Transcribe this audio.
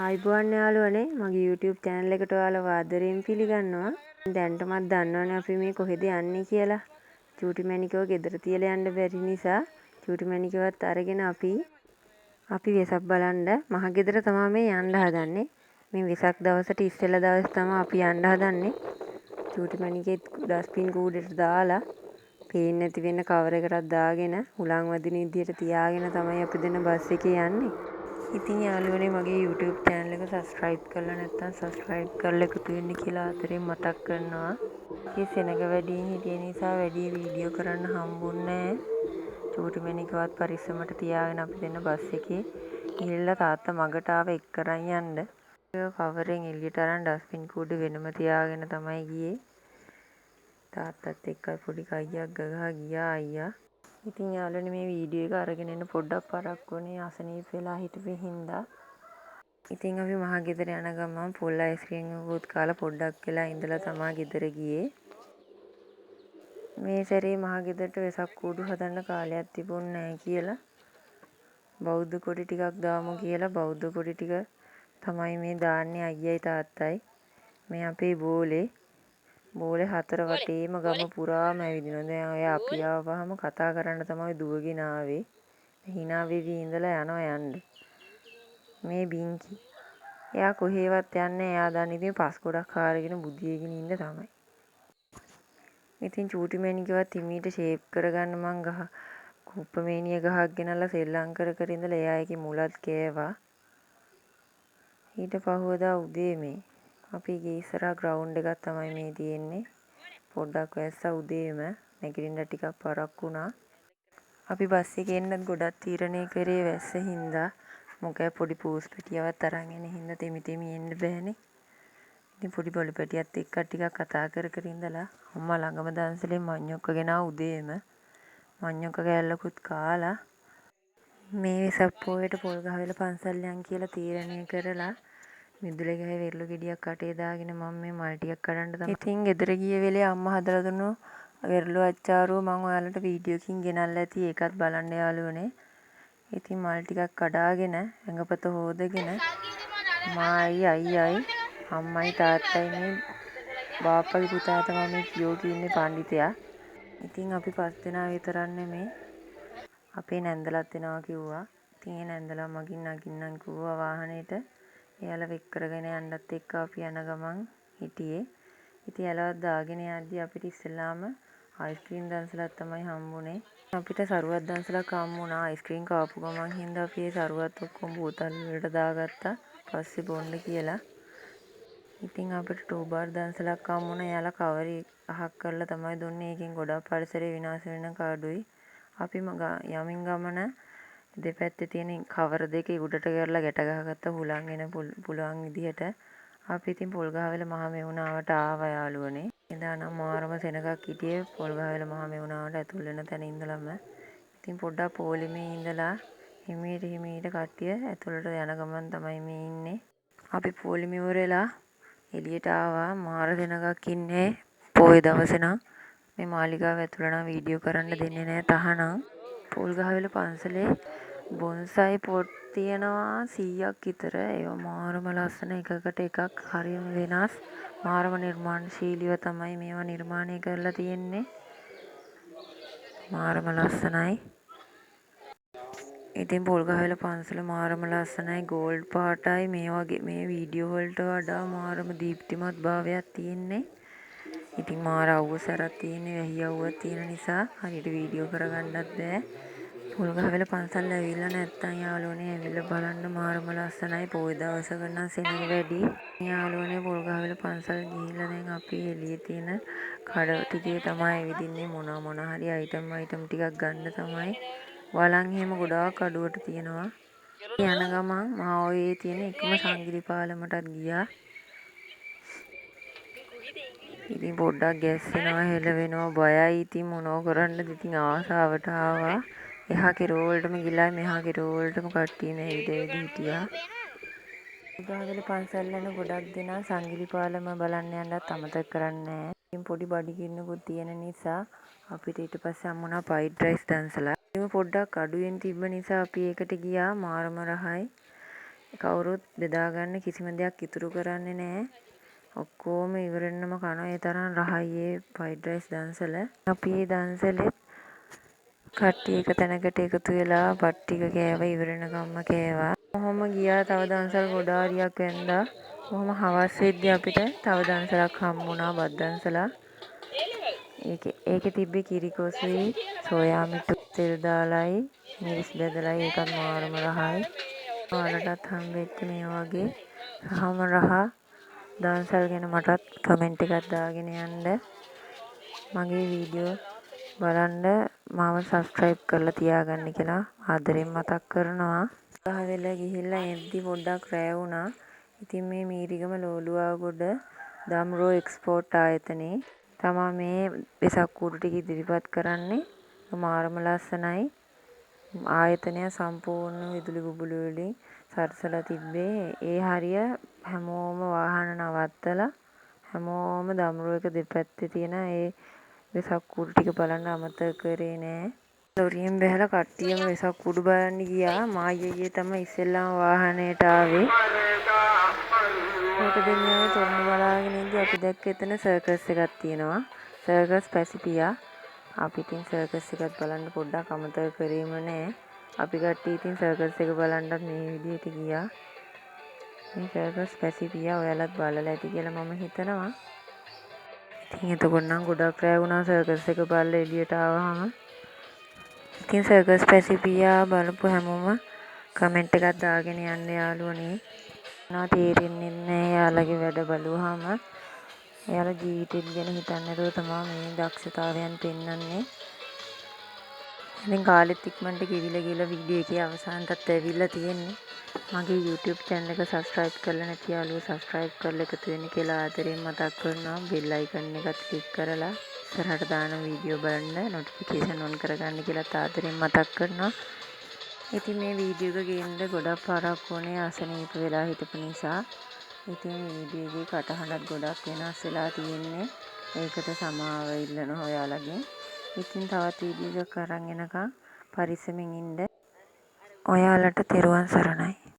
ආයිබෝවන් යාළුවනේ මගේ YouTube channel එකට ඔයාලව ආදරයෙන් පිළිගන්නවා. දැන්ටමත් දන්නවනේ අපි මේ කොහෙද යන්නේ කියලා. චූටි මැණිකව ගෙදර තියලා යන්න බැරි නිසා චූටි මැණිකවත් අරගෙන අපි වෙසක් බලන්න මහ ගෙදර තමයි මේ යන්න හදන්නේ. මේ වෙසක් දවසට ඉස්සෙල්ලා දවස් තමයි අපි යන්න හදන්නේ. චූටි මැණිකේ ඩස්බින් කූඩේට දාලා පේන්නේ නැති වෙන කවර් එකකට දාගෙන හුලං වදින විදියට තියාගෙන තමයි අපි දෙන බස් එකේ යන්නේ. ඉතින් යාළුවනේ මගේ YouTube channel එක subscribe කරලා නැත්නම් subscribe කරලා එකතු වෙන්න කියලා ආදරෙන් මතක් කරනවා. මේ සෙනඟ වැඩියෙන් හිටිය නිසා වැඩි වීඩියෝ කරන්න හම්බුන්නේ නැහැ. චූටි මැණිකවත් පරිස්සමට තියාගෙන අපි දෙන්න බස් එකේ ගිහිල්ලා තාත්තා මගට ආව එක් කරන් යන්න. ඒක කවරෙන් එළියට අරන් ඩස්බින් කූඩේ වෙනම තියාගෙන තමයි ගියේ. තාත්තත් එක්ක පොඩි කයියක් ගගහා ගියා අයියා. ඉතින් යාළුවනේ මේ වීඩියෝ එක අරගෙන එන්න පොඩ්ඩක් පරක්කු වුණේ අසනීප වෙලා හිටපු හින්දා. ඉතින් අපි මහ ගෙදර යන ගමන් පොල් අයිස්ක්‍රීම් එකකුත් කාලා පොඩ්ඩක් වෙලා ඉඳලා තමා ගෙදර ගියේ. මේ සැරේ මහ ගෙදරට වෙසක් කූඩු හදන්න කාලයක් තිබුණ නැහැ කියලා බෞද්ධ කොටි ටිකක් දාමු කියලා බෞද්ධ කොටි ටික තමයි මේ දාන්නේ අයියයි තාත්තයි. මේ අපේ බෝලේ 4 වටේම ගම පුරාම ඇවිදිනවා. දැන් ඔය අපි ආවම කතා කරන්න තමයි දුවගෙන ආවේ. hina වෙවි ඉඳලා යන්න. මේ බින්කි. එයා කොහෙවත් යන්නේ. එයා දන්නේ ඉතින් පස් ගොඩක් හාරගෙන බුදියේගෙන ඉන්න තමයි. ඉතින් චූටි මැණිකවත් හිමීට ෂේප් කරගන්න මං කුප්පමේනිය ගහක් ගෙනල්ලා සෙල්ලම් කර කර ඉඳලා එයා ඒකේ මුලත් කෑවා. ඊට පහුවදා උදේ මේ අපි ගේ ඉස්සරහා ග්‍රවුන්ඩ් එකක් තමයි මේ තියෙන්නේ. පොඩ්ඩක් වැස්සා උදේම නැගිටින්න ටිකක් පරක්කු වුණා. අපි බස් එකේ එන්නත් ගොඩක් තීරණය කරේ වැස්ස හින්දා. මොකද පොඩි පූස් පෙටියවත් අරන් එන හින්දා තෙමි එන්න බෑනේ. ඉතින් පොඩි පොළු පැටියත් එක්ක ටිකක් කතා කර කර ඉඳලා අම්මා ළඟම දන්සලෙන් මඤ්ඤොක්ක ගෙනාව උදේම. මඤ්ඤොක්ක කෑල්ලකුත් කාලා මේ වෙසක් පොයට පොල් ගහවෙල පන්සල් යන් කියලා තීරණය කරලා මිදුලේ ගහේ වෙරළු ගෙඩියක් කටේ දාගෙන මම මේ මල් ටිකක් කඩන්න තමයි. ඉතින් ගෙදර ගිය වෙලේ අම්මා හදලා දුන්නු වෙරළු අච්චාරුව මම ඔයාලට වීඩියෝ එකකින් ගෙනල්ලා ඇති. ඒකත් බලන්න යාළුවනේ. ඉතින් මල් ටිකක් කඩාගෙන ඇඟපත හොදගෙන මායි අයියයි අම්මයි තාත්තයි මේ බාප්පගේ පුතා තමයි මේ කියෝ කියන්නේ පඬිතයා. ඉතින් අපි 5 දෙනා විතරක් නෙමේ අපේ නැන්දලත් එනවා කිව්වා. ඉතින් ඒ නැන්දලා මගින් නගින්නම් කිව්වා වාහනේට. එයාලා වෙක් කරගෙන යන්නත් එක්ක අපි යන ගමන් හිටියේ. ඉතින් එයාලවත් දාගෙන යද්දි අපිට ඉස්සෙල්ලාම අයිස්ක්‍රීම් දන්සලක් තමයි හම්බුනේ. අපිට සරුවක් දන්සලක් හම්බුණා. අයිස්ක්‍රීම් කාපු ගමන් හින්දා අපි ඒ සරුවත් ඔක්කොම බෝතල් වලට දාගත්තා. පස්සේ බොන්න කියලා. ඉතින් අපිට ටූ බාර් දන්සලක් හම්බුණා. එයාලා කවරේ අහක් කරලා තමයි දුන්නේ. ඒකෙන් ගොඩක් පරිසරය විනාශ වෙන කාඩුයි. අපි යමින් ගමන දෙපැත්තේ තියෙන කවර දෙකේ උඩට කරලා ගැට ගහගත්ත හුලං එන පුළුවන් විදිහට අපි ඉතින් පොල්ගහවෙල මහ මෙවුනාවට ආවා යාළුවනේ. එදා නම් මාරම සෙනගක් හිටියේ පොල්ගහවෙල මහ මෙවුනාවට ඇතුල් වෙන තැන ඉඳලම. ඉතින් පොඩ්ඩක් පොලිමේ ඉඳලා හිමීට කට්ටිය ඇතුළට යන ගමන් තමයි මේ ඉන්නේ. අපි පොලිමේ ඉවරලා එළියට ආවා. මාර සෙනගක් ඉන්නේ පොය දවසේ නම්. මේ මාලිගාව ඇතුළ නම් වීඩියෝ කරන්න දෙන්නේ නැහැ තහනම්. පොල්ගහවෙල පන්සලේ බොන්සයි පොට් තියෙනවා 100ක් විතර. ඒවා මාරම ලස්සන එකකට එකක් හරියම වෙනස්. මාරම නිර්මාණශීලීව තමයි මේවා නිර්මාණය කරලා තියෙන්නේ. මාරම ලස්සනයි. ඉතින් පොල්ගහවෙල පන්සල මාරම ලස්සනයි. ගෝල්ඩ් පාටයි මේ වගේ මේ වීඩියෝ වලට වඩා මාරම දීප්තිමත් භාවයක් තියෙන්නේ. ඉතින් මාර අවුවසරක් තියෙන්නේ. වැහි අවුවක් තියෙන නිසා හරියට වීඩියෝ කරගන්නත් බෑ. පොල්ගහවෙල පන්සල් ඇවිල්ලා නැත්තම් යාළුවනේ ඇවිල්ලා බලන්න මාරම ලස්සනයි. පොය දවසක නම් සෙනඟ වැඩි. යාළුවනේ පොල්ගහවෙල පන්සල් ගිහිල්ලා දැන් අපි එළියේ තියෙන කඩ ටිකේ තමයි ඇවිදින්නේ. මොන හරි අයිටම් ටිකක් ගන්න තමයි. වළං එහෙම ගොඩාක් අඩුවට තියෙනවා. යන ගමන් මාඔයේ තියෙන එකම සංගිරි පාලමටත් ගියා. ඉතින් පොඩ්ඩක් ගැස්සෙනවා හෙල වෙනවා බයයි. ඉතින් මොනව කරන්නද ඉතින් ආසාවට ආවා. එහා කෙරෝවලටම ගිහලා මෙහා කෙරෝවලටම කට්ටියම ඇවිද හිටියා. පොල්ගහවෙල පන්සල් යන ගොඩක් දෙනා සංගිරි පාලම බලන්න යන්නත් අමතක කරන්නේ නැහැ. ඉතින් පොඩි බඩගින්නකුත් තියෙන නිසා අපිට ඊට පස්සේ හම්බුණා ෆ්‍රයිඩ් රයිස් දන්සලා. ඒක පොඩ්ඩක් අඩුවෙන් තිබ්බ නිසා අපි ඒකට ගියා. මාරම රහයි. කවුරුත් බෙදාගන්න කිසිම දෙයක් ඉතුරු කරන්නේ නැහැ. ඔක්කොම ඉවරෙන්නම කනවා. ඒ තරම් රහයි ඒ ෆ්‍රයිඩ් රයිස් දන්සල. අපි මේ දන්සලෙත් කට්ටිය එක තැනකට එකතු වෙලා බත් ටික කෑවා. ඉවරෙනකම්ම කෑවා. කොහොම ගියා තව දන්සල් ගොඩාරියක් වැන්දා. කොහොම හවස් වෙද්දි අපිට තව දන්සලක් හම්බුණා බත් දන්සලක්. ඒකේ තිබ්බේ කිරිකොසුයි සෝයා මිටු තෙල් දාලයි මිරිස් බෙදලයි ඒකත් මාරම රහයි. ඔයාලටත් හම්බෙච්ච මේ වගේ රහම රහ දන්සල් ගැන මටත් කමෙන්ට් එකක් දාගෙන යන්න. මගේ වීඩියෝ බලන්න මාව සබ්ස්ක්‍රයිබ් කරලා තියාගන්න කියලා ආදරෙන් මතක් කරනවා. ගහවෙල ගිහිල්ලා එද්දි පොඩ්ඩක් රෑ වුණා. ඉතින් මේ මීරිගම ලෝලුවාගොඩ දම්රෝ එක්ස්පෝර්ට් ආයතනයේ තමා මේ වෙසක් කූඩු ටික ඉදිරිපත් කරන්නේ. මාරම ලස්සනයි. ආයතනය සම්පූර්ණ විදුලි බුබුලු වලින් සරසලා තිබ්බේ. ඒ හරිය හැමෝම වාහන නවත්තලා හැමෝම දම්රෝ එක දෙපැත්තේ තියෙන ඒ වෙසක් කූඩු ටික බලන්න අමතක කරේ නෑ. ලොරියෙන් බැහැලා කට්ටියම වෙසක් කූඩු බලන්න ගියා. මායියේ තමයි ඉස්සෙල්ලාම වාහනේට ආවේ. කොට දෙනියාගේ තොරණ බලාගෙන ඉඳි අපි දැක්ක එතන සර්කස් එකක් තියෙනවා. සර්කස් පැසිපියා. අපි ඉතින් සර්කස් එකත් බලන්න පොඩ්ඩක් අමතක කරේම නෑ. අපි කට්ටිය ඉතින් සර්කස් එක බලන්නත් මේ විදිහට ගියා. මේ සර්කස් පැසිපියා ඔයාලත් බලලා ඇති කියලා මම හිතනවා. ඉතින් එතකොට නම් ගොඩක් රෑ වුණා සර්කස් එක බලලා එළියට ආවහම. ඉතින් සර්කස් පැසිපියා බලපු හැමෝම කමෙන්ට් එකක් දාගෙන යන්න යාළුවනේ. නා තේරෙන්නේ නැහැ යාළුවගේ වැඩ බලුවාම. එයාලා ජීවිතෙත් ගැන හිතන්නේ නැතුව තමයි මේ දක්ෂතාවයන් පෙන්වන්නේ. ඉතින් කාලෙත් ඉක්මනට ගිහිල්ලා වීඩියෝ එකේ අවසානටත් ඇවිල්ලා තියෙන්නේ. මගේ YouTube channel එක subscribe කරලා නැති යාළුවෝ subscribe කරලා එකතු වෙන්න කියලා ආදරෙන් මතක් කරනවා. bell icon එකත් click කරලා ඉස්සරහට දාන වීඩියෝ බලන්න notification on කරගන්න කියලා ආදරෙන් මතක් කරනවා. ඉතින් මේ වීඩියෝ එක ගේන්න ගොඩක් පාරක් වුණේ අසනීප වෙලා හිටපු නිසා. ඉතින් වීඩියෝ එකේ කටහඬත් ගොඩක් වෙනස් වෙලා තියෙන්නේ. ඒකට සමාව ඉල්ලන ඔයාලගෙන්. ඉතින් තවත් වීඩියෝ එකක් අරන් එනකම් පරිස්සමින් ඉන්න. ඔයාලට තෙරුවන් සරණයි.